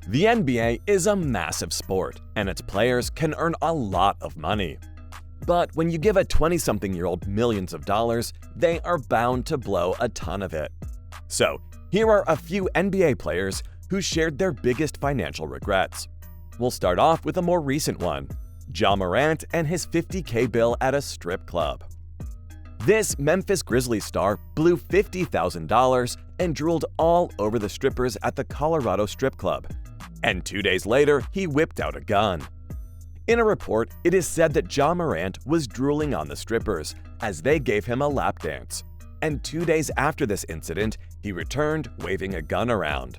The NBA is a massive sport, and its players can earn a lot of money. But when you give a 20-something-year-old millions of dollars, they are bound to blow a ton of it. So, here are a few NBA players who shared their biggest financial regrets. We'll start off with a more recent one, Ja Morant and his $50K bill at a strip club. This Memphis Grizzlies star blew $50,000 and drooled all over the strippers at the Colorado strip club. And 2 days later, he whipped out a gun. In a report, it is said that Ja Morant was drooling on the strippers as they gave him a lap dance. And 2 days after this incident, he returned waving a gun around.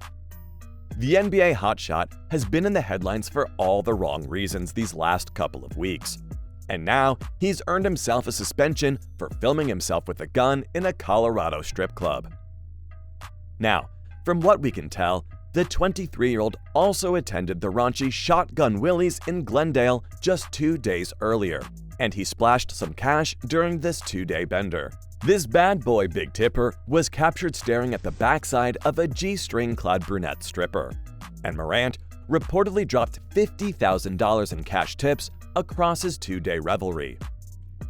The NBA hotshot has been in the headlines for all the wrong reasons these last couple of weeks. And now, he's earned himself a suspension for filming himself with a gun in a Colorado strip club. Now, from what we can tell, the 23-year-old also attended the raunchy Shotgun Willie's in Glendale just 2 days earlier, and he splashed some cash during this 2-day bender. This bad boy Big Tipper was captured staring at the backside of a G-string-clad brunette stripper, and Morant reportedly dropped $50,000 in cash tips across his 2-day revelry.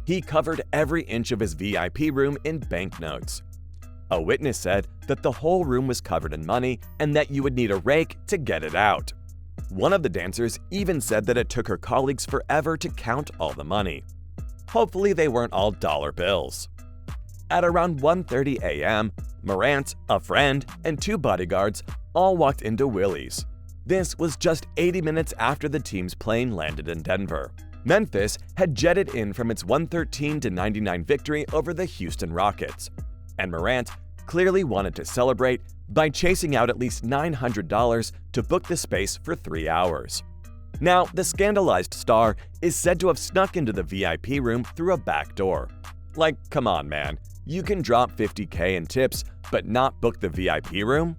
He covered every inch of his VIP room in banknotes. A witness said that the whole room was covered in money and that you would need a rake to get it out. One of the dancers even said that it took her colleagues forever to count all the money. Hopefully they weren't all dollar bills. At around 1:30 a.m., Morant, a friend, and 2 bodyguards all walked into Willie's. This was just 80 minutes after the team's plane landed in Denver. Memphis had jetted in from its 113-99 victory over the Houston Rockets, and Morant clearly wanted to celebrate by chasing out at least $900 to book the space for 3 hours. Now, the scandalized star is said to have snuck into the VIP room through a back door. Like, come on, man. You can drop $50K in tips, but not book the VIP room?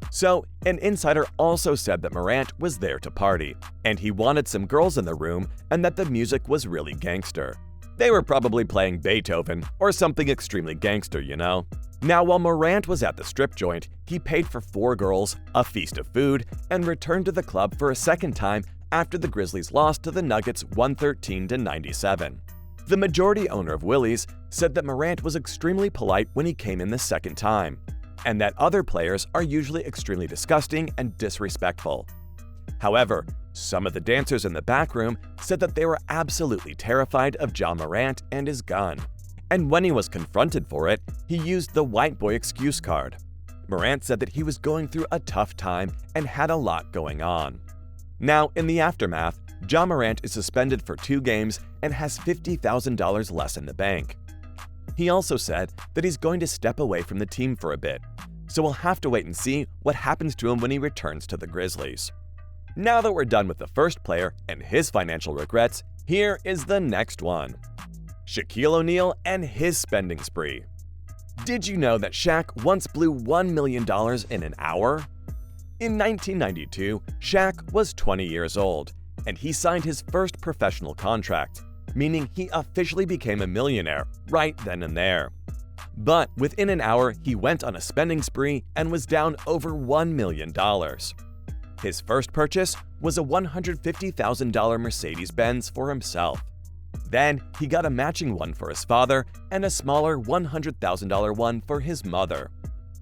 So, an insider also said that Morant was there to party, and he wanted some girls in the room and that the music was really gangster. They were probably playing Beethoven or something extremely gangster, you know? Now, while Morant was at the strip joint, he paid for 4 girls, a feast of food, and returned to the club for a second time after the Grizzlies lost to the Nuggets 113-97. The majority owner of Willie's said that Morant was extremely polite when he came in the second time, and that other players are usually extremely disgusting and disrespectful. However, some of the dancers in the back room said that they were absolutely terrified of Ja Morant and his gun. And when he was confronted for it, he used the white boy excuse card. Morant said that he was going through a tough time and had a lot going on. Now, in the aftermath, Ja Morant is suspended for 2 games and has $50,000 less in the bank. He also said that he's going to step away from the team for a bit, so we'll have to wait and see what happens to him when he returns to the Grizzlies. Now that we're done with the first player and his financial regrets, here is the next one. Shaquille O'Neal and his spending spree. Did you know that Shaq once blew $1 million in an hour? In 1992, Shaq was 20 years old, and he signed his first professional contract, meaning he officially became a millionaire right then and there. But within an hour, he went on a spending spree and was down over $1 million. His first purchase was a $150,000 Mercedes-Benz for himself. Then, he got a matching one for his father and a smaller $100,000 one for his mother.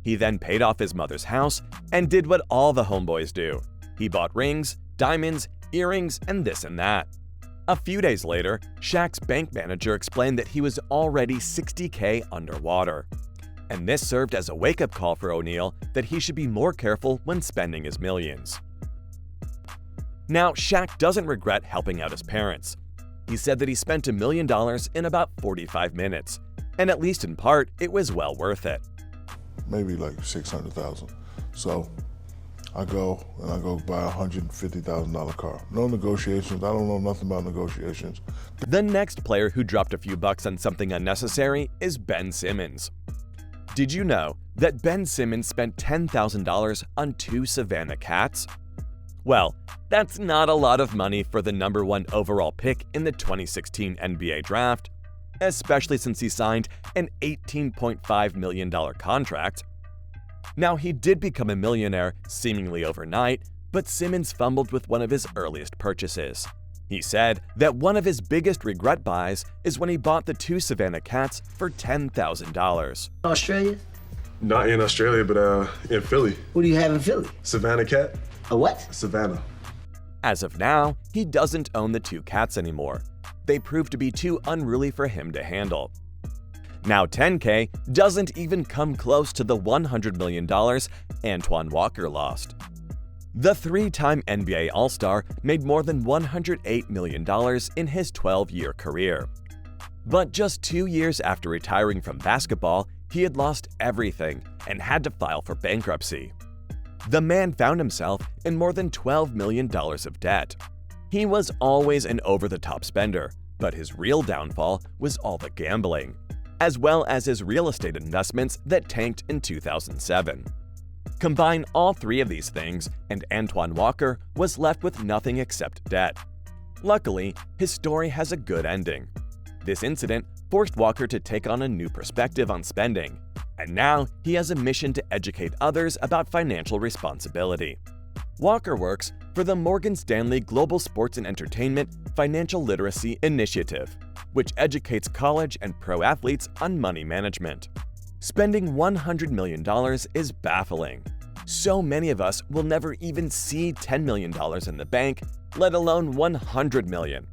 He then paid off his mother's house and did what all the homeboys do. He bought rings, diamonds, earrings, and this and that. A few days later, Shaq's bank manager explained that he was already $60K underwater. And this served as a wake-up call for O'Neal that he should be more careful when spending his millions. Now, Shaq doesn't regret helping out his parents. He said that he spent $1 million in about 45 minutes, and at least in part, it was well worth it. Maybe like 600,000. So I go buy a $150,000 car. No negotiations. I don't know nothing about negotiations. The next player who dropped a few bucks on something unnecessary is Ben Simmons. Did you know that Ben Simmons spent $10,000 on 2 Savannah cats? Well, that's not a lot of money for the #1 overall pick in the 2016 NBA draft, especially since he signed an $18.5 million contract. Now, he did become a millionaire seemingly overnight, But Simmons fumbled with one of his earliest purchases. He said that one of his biggest regret buys is when he bought the 2 Savannah cats for $10,000. Australia? Not in Australia, but in Philly. What do you have in Philly? Savannah cat. A what? Savannah. As of now, he doesn't own the 2 cats anymore. They proved to be too unruly for him to handle. Now 10K doesn't even come close to the $100 million Antoine Walker lost. The 3-time NBA All-Star made more than $108 million in his 12-year career. But just 2 years after retiring from basketball, he had lost everything and had to file for bankruptcy. The man found himself in more than $12 million of debt. He was always an over-the-top spender, but his real downfall was all the gambling, as well as his real estate investments that tanked in 2007. Combine all 3 of these things, and Antoine Walker was left with nothing except debt. Luckily, his story has a good ending. This incident forced Walker to take on a new perspective on spending, and now he has a mission to educate others about financial responsibility. Walker works for the Morgan Stanley Global Sports and Entertainment Financial Literacy Initiative, which educates college and pro athletes on money management. Spending $100 million is baffling. So many of us will never even see $10 million in the bank, let alone $100 million.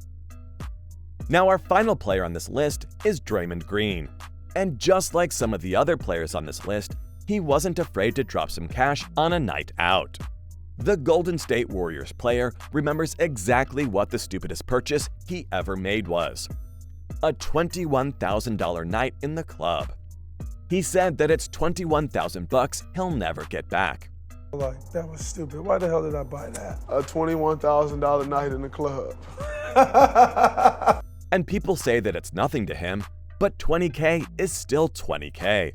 Now, our final player on this list is Draymond Green. And just like some of the other players on this list, he wasn't afraid to drop some cash on a night out. The Golden State Warriors player remembers exactly what the stupidest purchase he ever made was: a $21,000 night in the club. He said that it's $21,000 he'll never get back. Like, that was stupid. Why the hell did I buy that? A $21,000 night in the club. And people say that it's nothing to him, but 20K is still 20K.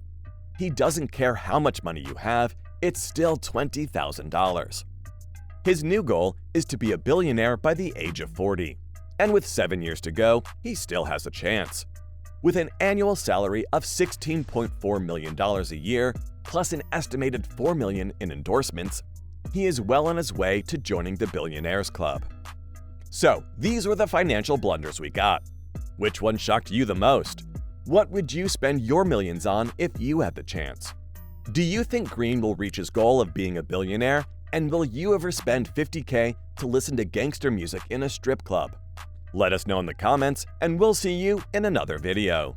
He doesn't care how much money you have, it's still $20,000. His new goal is to be a billionaire by the age of 40. And with 7 years to go, he still has a chance. With an annual salary of $16.4 million a year, plus an estimated $4 million in endorsements, he is well on his way to joining the Billionaires Club. So, these were the financial blunders we got. Which one shocked you the most? What would you spend your millions on if you had the chance? Do you think Green will reach his goal of being a billionaire? And will you ever spend $50K to listen to gangster music in a strip club? Let us know in the comments, and we'll see you in another video.